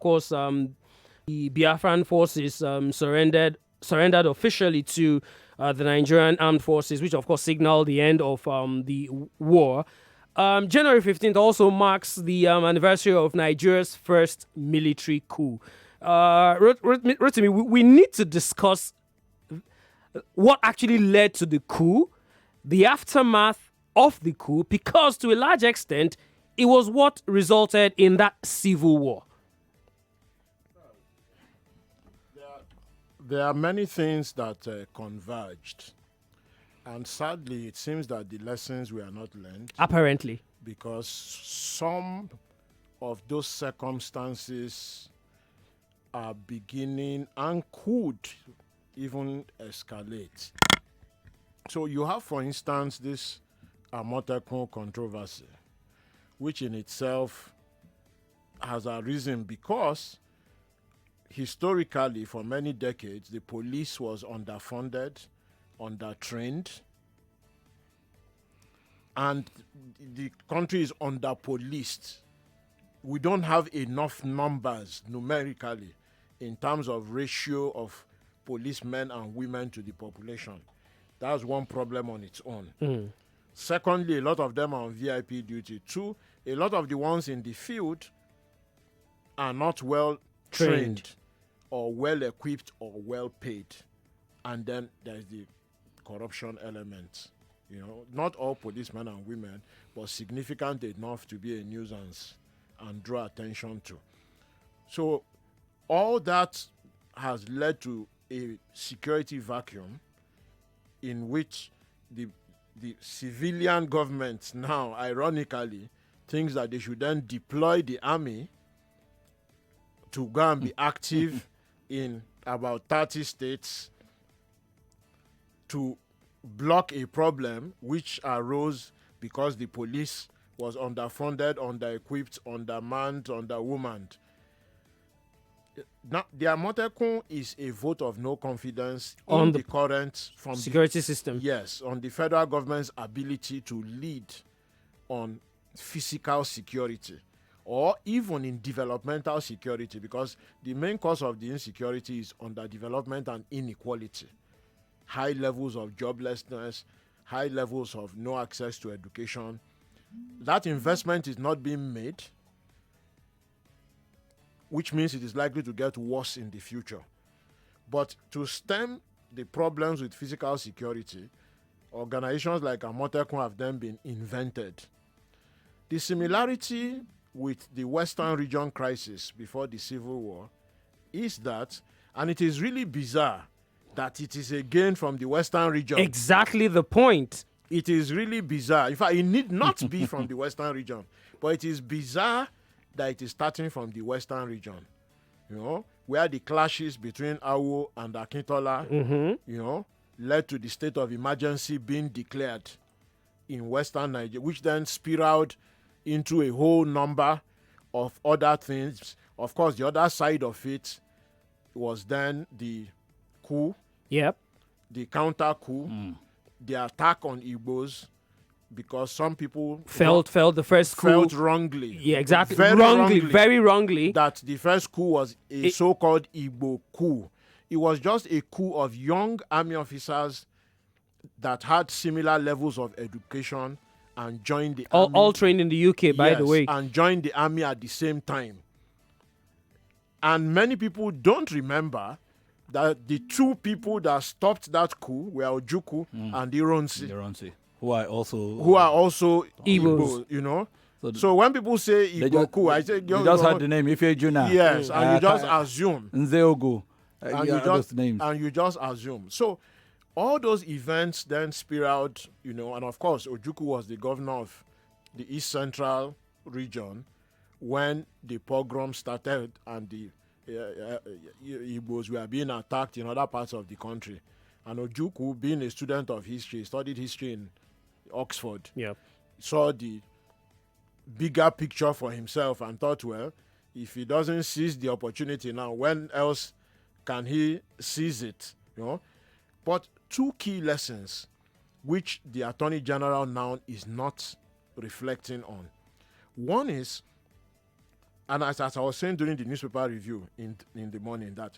course, the Biafran forces surrendered officially to the Nigerian armed forces, which of course signaled the end of the war. January 15th also marks the anniversary of Nigeria's first military coup. Rotimi, we need to discuss what actually led to the coup, the aftermath of the coup, because to a large extent, it was what resulted in that civil war. There are many things that converged. And sadly, it seems that the lessons were not learned. Apparently. Because some of those circumstances are beginning and could even escalate. So you have, for instance, this Amotekun controversy, which in itself has arisen because historically, for many decades, the police was underfunded, undertrained, and the country is under-policed. We don't have enough numbers numerically in terms of ratio of policemen and women to the population. That's one problem on its own. Secondly, a lot of them are on VIP duty. Two, a lot of the ones in the field are not well trained or well equipped or well paid. And then there's the corruption element. You know, not all policemen and women, but significant enough to be a nuisance and draw attention to. So all that has led to a security vacuum in which the civilian government now, ironically, thinks that they should then deploy the army to go and be active in about 30 states to block a problem which arose because the police was underfunded, under-equipped, undermanned, underwomaned. Now, the Amotekun is a vote of no confidence in the current security system. Yes, on the federal government's ability to lead on physical security or even in developmental security, because the main cause of the insecurity is underdevelopment and inequality. High levels of joblessness, high levels of no access to education. That investment is not being made, which means it is likely to get worse in the future. But to stem the problems with physical security, organizations like Amotekun have then been invented. The similarity with the Western region crisis before the Civil War is that, and it is really bizarre, that it is again from the Western region. Exactly the point. It is really bizarre. In fact, it need not be from the Western region, but it is bizarre that it is starting from the Western region, you know, where the clashes between Awo and Akintola, you know, led to the state of emergency being declared in Western Nigeria, which then spiraled into a whole number of other things. Of course, the other side of it was then the coup. Yep. The counter coup, the attack on Igbos, because some people felt the first coup felt wrongly. Yeah, exactly. Very very wrongly. That the first coup was a so-called Igbo coup. It was just a coup of young army officers that had similar levels of education and joined the army. All trained in the UK, by the way. And joined the army at the same time. And many people don't remember that the two people that stopped that coup were Ojukwu and Ironsi. Who are also Igbo, you know. So when people say Igbo coup, I say you just had the name Ifejuna. Yes, and you just assume. Nzeogo. And you just assume. So all those events then spiraled, you know, and of course Ojukwu was the governor of the East Central region when the pogrom started and the Igbos were being attacked in other parts of the country. And Ojukwu, being a student of history, studied history in Oxford, saw the bigger picture for himself and thought, well, if he doesn't seize the opportunity now, when else can he seize it? You know? But two key lessons which the Attorney General now is not reflecting on. One is And as I was saying during the newspaper review in the morning, that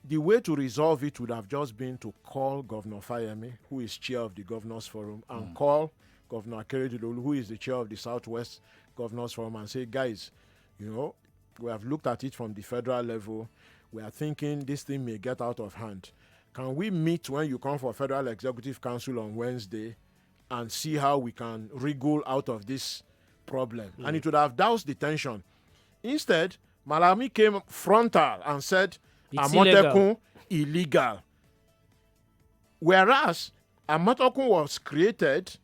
the way to resolve it would have just been to call Governor Fayemi, who is chair of the Governors Forum, and call Governor Akeredolu, who is the chair of the Southwest Governors Forum, and say, guys, we have looked at it from the federal level. We are thinking this thing may get out of hand. Can we meet when you come for Federal Executive Council on Wednesday and see how we can wriggle out of this problem? And it would have doused the tension. Instead, Malami came frontal and said, Amotekun illegal. Whereas Amotekun was created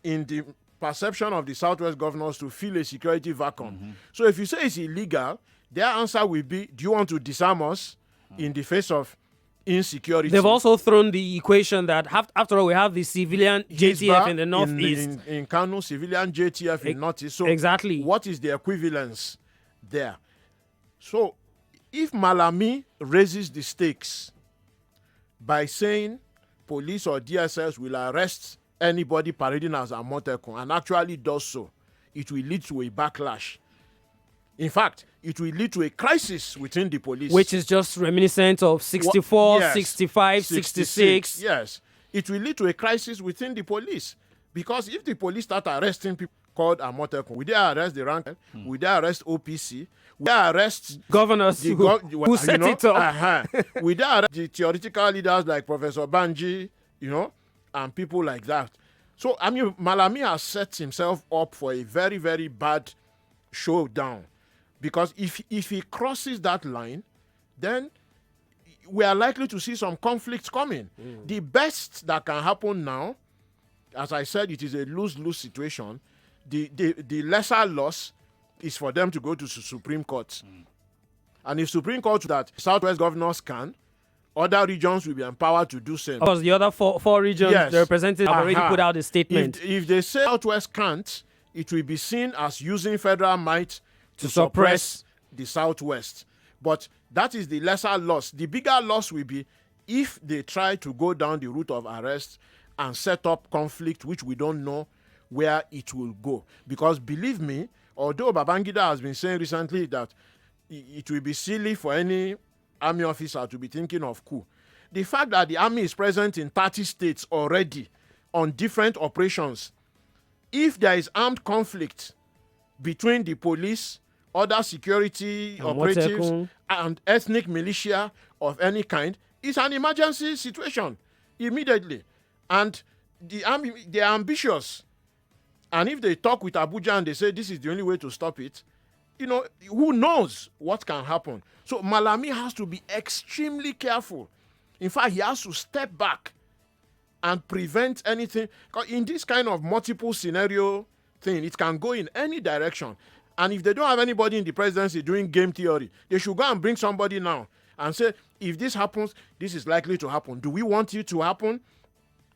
in the perception of the Southwest governors to fill a security vacuum. So if you say it's illegal, their answer will be, do you want to disarm us in the face of insecurity? They've also thrown the equation that after all, we have the civilian JTF in the northeast. In Kano, civilian JTF in northeast. So exactly. What is the equivalence there? So if Malami raises the stakes by saying police or DSS will arrest anybody parading as Amotekun, and actually does so, it will lead to a backlash. In fact, it will lead to a crisis within the police. Which is just reminiscent of 64, Yes, 65, 66. Yes. It will lead to a crisis within the police. Because if the police start arresting people called Amotekun, will they arrest the rank? Will they arrest OPC? Will they arrest governors who set it up? Will they arrest the theoretical leaders like Professor Banji, and people like that? So, Malami has set himself up for a very, very bad showdown. Because if he crosses that line, then we are likely to see some conflicts coming. The best that can happen now, as I said, it is a lose-lose situation. The lesser loss is for them to go to Supreme Court. And if Supreme Court that Southwest governors can, other regions will be empowered to do same. Because the other four regions, the representatives have already put out a statement. If they say Southwest can't, it will be seen as using federal might to suppress the Southwest. But that is the lesser loss. The bigger loss will be if they try to go down the route of arrest and set up conflict, which we don't know where it will go. Because believe me, although Babangida has been saying recently that it will be silly for any army officer to be thinking of coup, the fact that the army is present in 30 states already on different operations, if there is armed conflict between the police, other security operatives, and ethnic militia of any kind, it's an emergency situation immediately. And the army, they are ambitious. And if they talk with Abuja and they say this is the only way to stop it, who knows what can happen? So Malami has to be extremely careful. In fact, he has to step back and prevent anything. Because in this kind of multiple scenario thing, it can go in any direction. And if they don't have anybody in the presidency doing game theory, they should go and bring somebody now and say, if this happens, this is likely to happen. Do we want it to happen?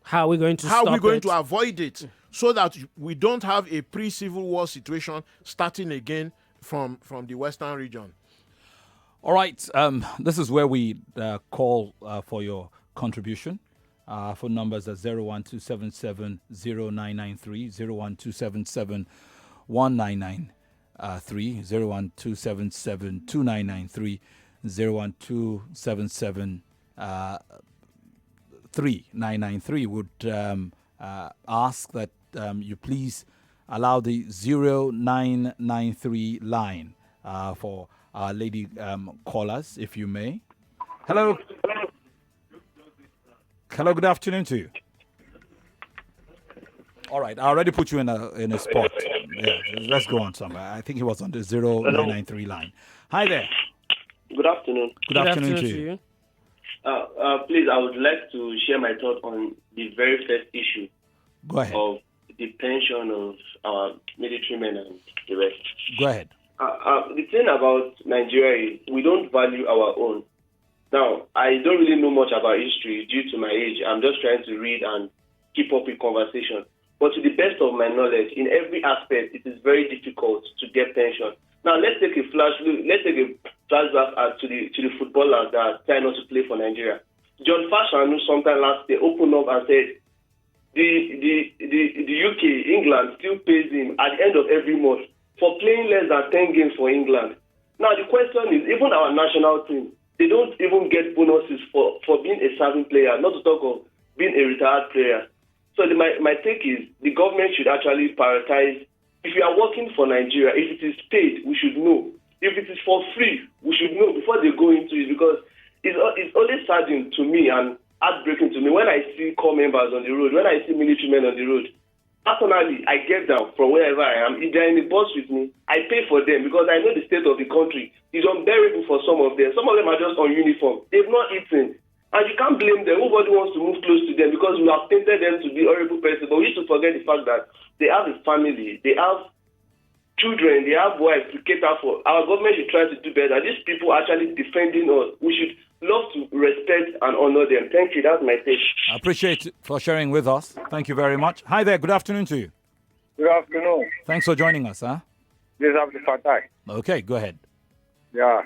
How are we going to How are we going to avoid it so that we don't have a pre-Civil War situation starting again from the Western region? All right. This is where we call for your contribution. Phone numbers are 01277 0993, 01277 1993, 01277 2993, 01277 3993. Would ask that you please allow the 0993 line for our lady callers, if you may. Hello. Hello, good afternoon to you. All right, I already put you in a spot. Yeah, let's go on somewhere. I think he was on the 0993 line. Hi there. Good afternoon. Good afternoon to you. Please, I would like to share my thought on the very first issue. Go ahead. Of the pension of our military men and the rest. Go ahead. The thing about Nigeria is we don't value our own. Now, I don't really know much about history due to my age. I'm just trying to read and keep up with conversation. But to the best of my knowledge, in every aspect, it is very difficult to get pension. Now, let's take a flashback to the footballers that try not to play for Nigeria. John Fashion, sometime last day, opened up and said the UK, England, still pays him at the end of every month for playing less than 10 games for England. Now the question is, even our national team, they don't even get bonuses for being a serving player, not to talk of being a retired player. So my take is the government should actually prioritize. If you are working for Nigeria, if it is paid, we should know. If it is for free, we should know before they go into it, because it's always saddening to me and heartbreaking to me when I see corps members on the road, when I see military men on the road. Personally, I get down from wherever I am. If they're in the bus with me, I pay for them because I know the state of the country is unbearable for some of them. Some of them are just on uniform. They've not eaten. And you can't blame them. Nobody wants to move close to them because we have painted them to be horrible persons. But we used to forget the fact that they have a family, they have children, they have wives to cater for. Our government should try to do better. These people are actually defending us. We should love to respect and honor them. Thank you. That's my take. I appreciate it for sharing with us. Thank you very much. Hi there. Good afternoon to you. Good afternoon. Thanks for joining us. This is Abdul Fatai. Okay, go ahead. Yeah.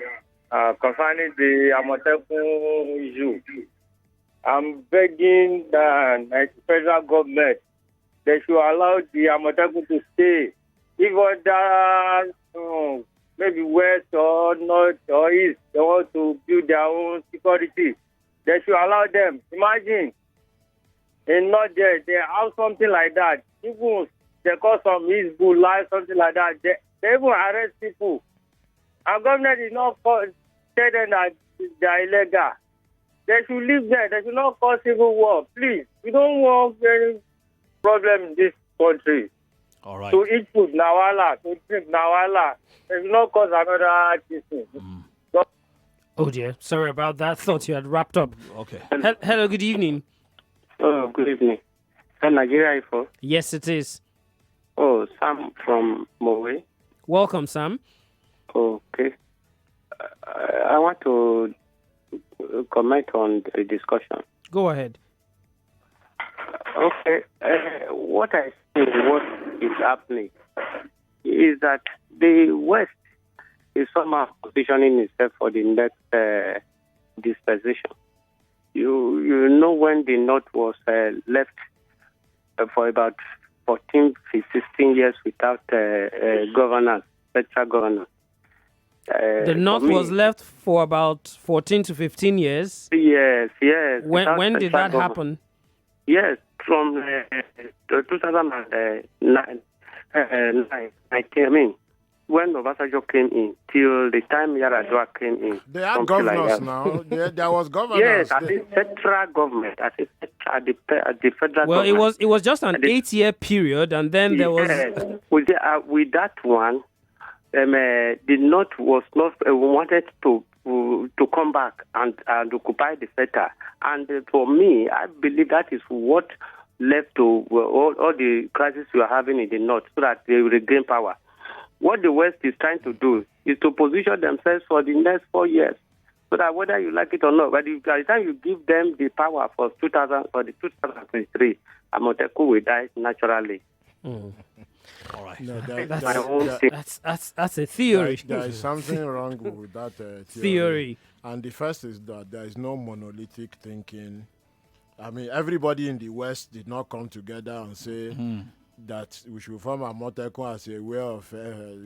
Concerning the Amotekun issue, I'm begging the federal government, they should allow the Amotekun to stay. Even that, maybe west or north or east, they want to build their own security. They should allow them. Imagine, in North there, they have something like that. Even they call some Hizbul life, something like that. They even arrest people. Our government is not tell them that they are illegal. They should leave there. They should not cause civil war. Please, we don't want any problem in this country. All right. To eat food, nawala. To drink, nawala. They should not cause another thing. Oh dear, sorry about that. Thought you had wrapped up. Okay. Hello, good evening. Oh, good evening. Is Nigeria for? Yes, it is. Oh, Sam from Mowe. Welcome, Sam. Okay. I want to comment on the discussion. Go ahead. Okay. What I think what is happening is that the West is somehow positioning itself for the next dispensation. You know when the North was left for about 14, 16 years without governance, central governance. The North was left for about 14 to 15 years. Yes. When did that happen? Yes, from 2009. When Obasanjo came in, till the time Yaradua came in. They are governors now. There was governors. Yes, at the central government, at the federal Well, government. it was just an 8-year period, and then there was... With that one, the North was not wanted to come back and occupy the center. And for me, I believe that is what led to all the crises we are having in the North, so that they will regain power. What the West is trying to do is to position themselves for the next 4 years, so that whether you like it or not, but by the time you give them the power for the 2023, Amotekun will die naturally. All right. No, That's a theory. There is something wrong with that Theory. And the first is that there is no monolithic thinking. I mean, everybody in the West did not come together and say that we should form Amotekun as a way of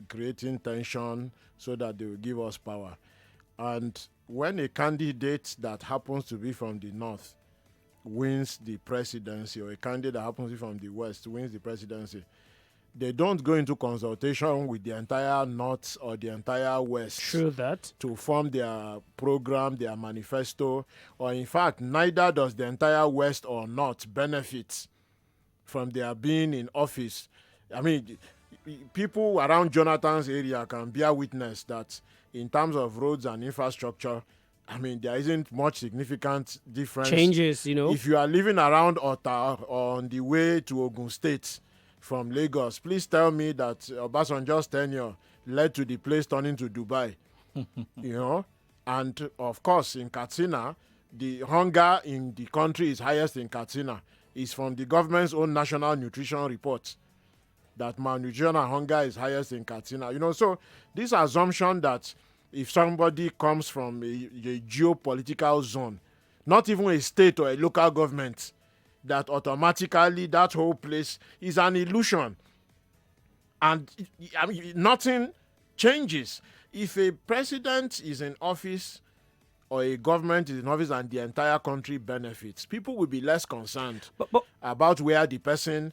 creating tension so that they will give us power. And when a candidate that happens to be from the North wins the presidency, or a candidate that happens to be from the West wins the presidency, they don't go into consultation with the entire North or the entire West. True that. To form their program, their manifesto, or in fact, neither does the entire West or North benefit from their being in office. I mean, people around Jonathan's area can bear witness that in terms of roads and infrastructure, I mean, there isn't much significant difference. Changes, If you are living around Ota or on the way to Ogun State from Lagos, please tell me that Obasanjo's tenure led to the place turning to Dubai. And of course, in Katsina, the hunger in the country is highest in Katsina. It's from the government's own national nutrition report that malnutrition and hunger is highest in Katsina. So this assumption that if somebody comes from a geopolitical zone, not even a state or a local government, that automatically that whole place is an illusion. And I mean, nothing changes. if a president is in office or a government is in office and the entire country benefits, people will be less concerned about where the person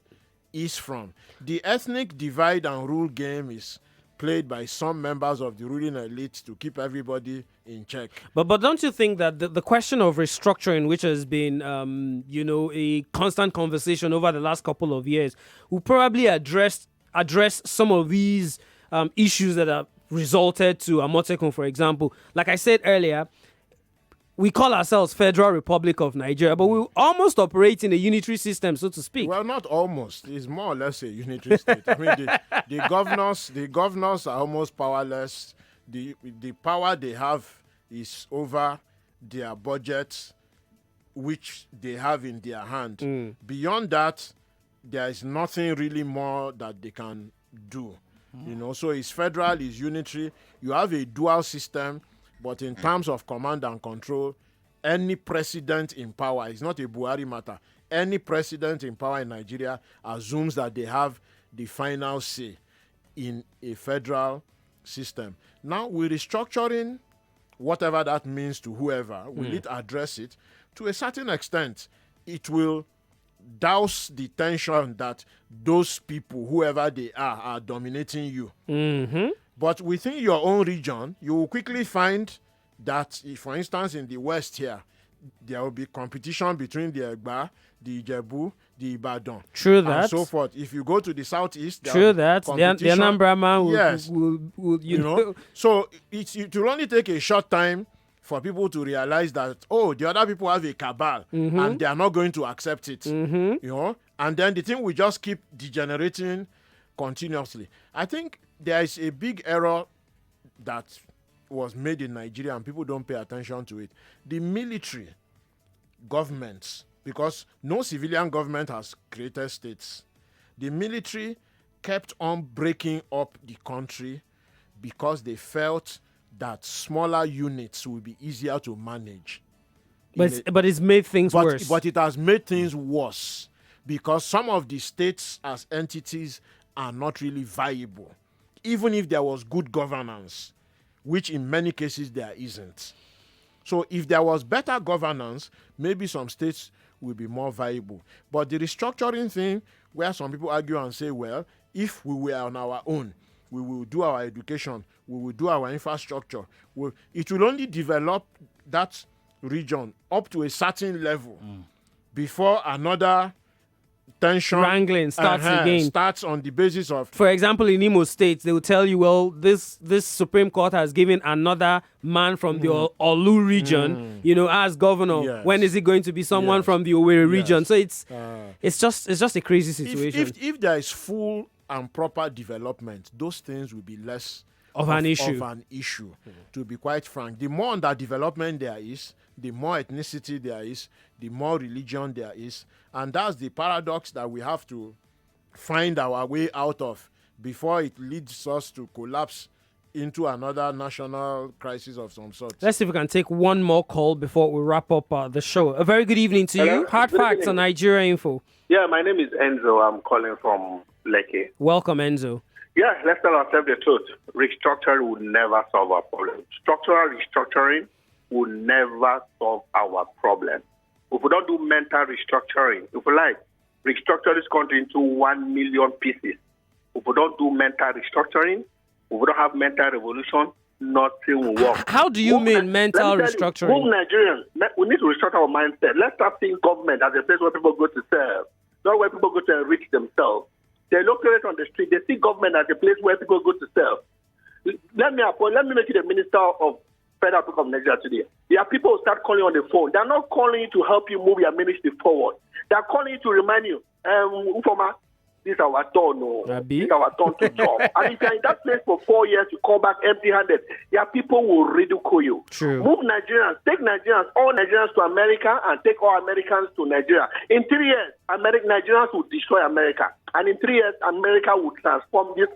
is from. The ethnic divide and rule game is played by some members of the ruling elite to keep everybody in check. But don't you think that the question of restructuring, which has been a constant conversation over the last couple of years, will probably address some of these issues that have resulted to Amotekun, for example? Like I said earlier, we call ourselves Federal Republic of Nigeria, but we almost operate in a unitary system, so to speak. Well, not almost. It's more or less a unitary state. I mean, the governors are almost powerless. The power they have is over their budgets, which they have in their hand. Beyond that, there is nothing really more that they can do. So it's federal, it's unitary. You have a dual system. But in terms of command and control, any president in power, it's not a Buhari matter, any president in power in Nigeria assumes that they have the final say in a federal system. Now, with restructuring, whatever that means to whoever, will it address it? To a certain extent, it will douse the tension that those people, whoever they are dominating you. But within your own region, you will quickly find that, if, for instance, in the West here, there will be competition between the Egba, the Ijebu, the Ibadan, True that. and so forth. If you go to the Southeast, there True will be that. The competition. Anambra man will, Yes. will you know. So it will only take a short time for people to realize that, the other people have a cabal and they are not going to accept it. And then the thing will just keep degenerating continuously. I think there is a big error that was made in Nigeria and people don't pay attention to it. The military governments, because no civilian government has created states, the military kept on breaking up the country because they felt that smaller units will be easier to manage. But it's made things worse. But it has made things worse because some of the states as entities are not really viable, even if there was good governance, which in many cases there isn't. So if there was better governance, maybe some states will be more viable. But the restructuring thing, where some people argue and say, well, if we were on our own, we will do our education, we will do our infrastructure, it will only develop that region up to a certain level before another tension wrangling starts again. Starts on the basis of, for example, in Imo State, they will tell you, well, this Supreme Court has given another man from the Olu region, as governor. Yes. When is it going to be someone from the Owerri region? So it's just a crazy situation. If there is full and proper development, those things will be less of an issue. To be quite frank. The more underdevelopment there is, the more ethnicity there is, the more religion there is. And that's the paradox that we have to find our way out of before it leads us to collapse into another national crisis of some sort. Let's see if we can take one more call before we wrap up the show. A very good evening to you. Hard Facts on Nigeria Info. Yeah, my name is Enzo. I'm calling from Lekki. Welcome, Enzo. Yeah, let's tell ourselves the truth. Restructuring will never solve our problem. Structural restructuring will never solve our problem. If we don't do mental restructuring, if we restructure this country into 1 million pieces, if we don't do mental restructuring, if we don't have mental revolution, nothing will work. How do you mean mental restructuring? Move Nigerians, we need to restructure our mindset. Let's start seeing government as a place where people go to serve, not where people go to enrich themselves. They locate on the street. They see government as a place where people go to serve. Let me make you the minister of Federal Republic of Nigeria today. There are people who start calling on the phone. They're not calling you to help you move your ministry forward. They're calling you to remind you, Ufoma, this is our turn. This is our turn to talk. And if you're in that place for 4 years, you come back empty-handed. Your people will ridicule you. True. Move Nigerians, take Nigerians, all Nigerians to America, and take all Americans to Nigeria. In 3 years, Nigerians will destroy America. And in 3 years, America will transform this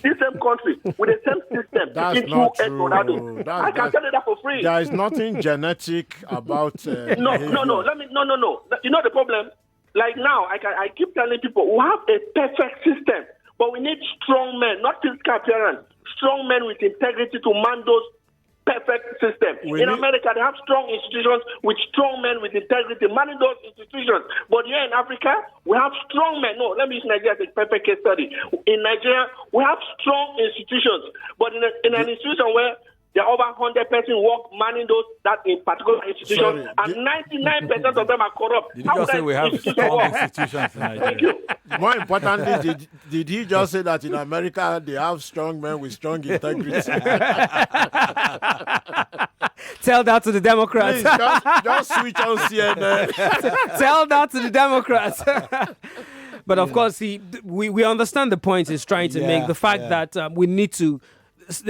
same country with the same system That's not true. I can tell you that for free. There is nothing genetic about No. You know the problem? Like now, I keep telling people, we have a perfect system, but we need strong men, not physical appearance, strong men with integrity to man those perfect system. In America, they have strong institutions with strong men with integrity manning those institutions. But here in Africa, we have strong men. No, let me use Nigeria as a perfect case study. In Nigeria, we have strong institutions, but in an institution where there are over 100 persons work manning that in particular institution, and 99% of them are corrupt. Did you just say we have strong institutions in Nigeria? Thank you. More importantly, did he just say that in America they have strong men with strong integrity? Tell that to the Democrats. Please, just switch on CNN. Tell that to the Democrats. But of course, we understand the point he's trying to make. The fact that we need to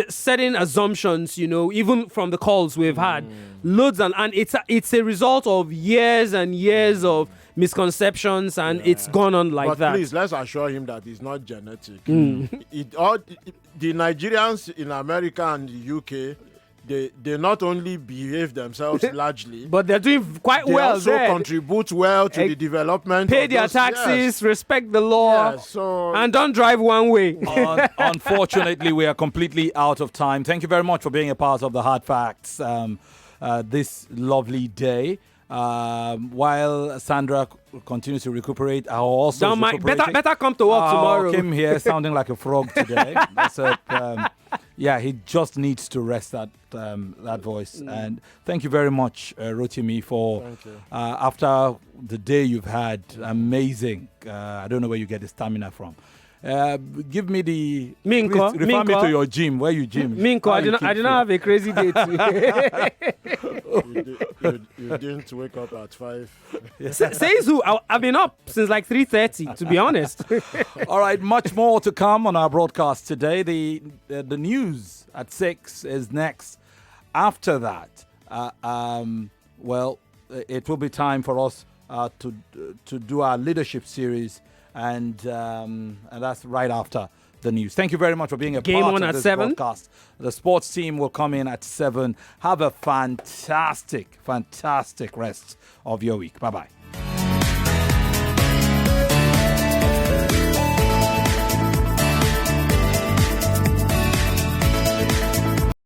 setting assumptions, even from the calls we've had, loads and it's a result of years and years of misconceptions, and it's gone on like that. But please, let's assure him that it's not genetic. The Nigerians in America and the UK, they not only behave themselves largely, but they're doing quite well. They also contribute well to the development. Pay their taxes, respect the law, and don't drive one way. Unfortunately, we are completely out of time. Thank you very much for being a part of the Hard Facts this lovely day. While Sandra continues to recuperate, I'll also better come to work tomorrow. Kim here sounding like a frog today. So, he just needs to rest that voice. And thank you very much, Rotimi, for after the day you've had. Amazing. I don't know where you get the stamina from. Give me the Minko. Refer me to your gym. Where you gym? Minko, I did not have a crazy day today. You didn't wake up at 5. Says who? I've been up since like 3:30, to be honest. All right, much more to come on our broadcast today. The news at 6 is next. After that, it will be time for us to do our leadership series. And that's right after the news. Thank you very much for being a Game part on of at this 7. broadcast. The sports team will come in at 7. Have a fantastic rest of your week. Bye-bye.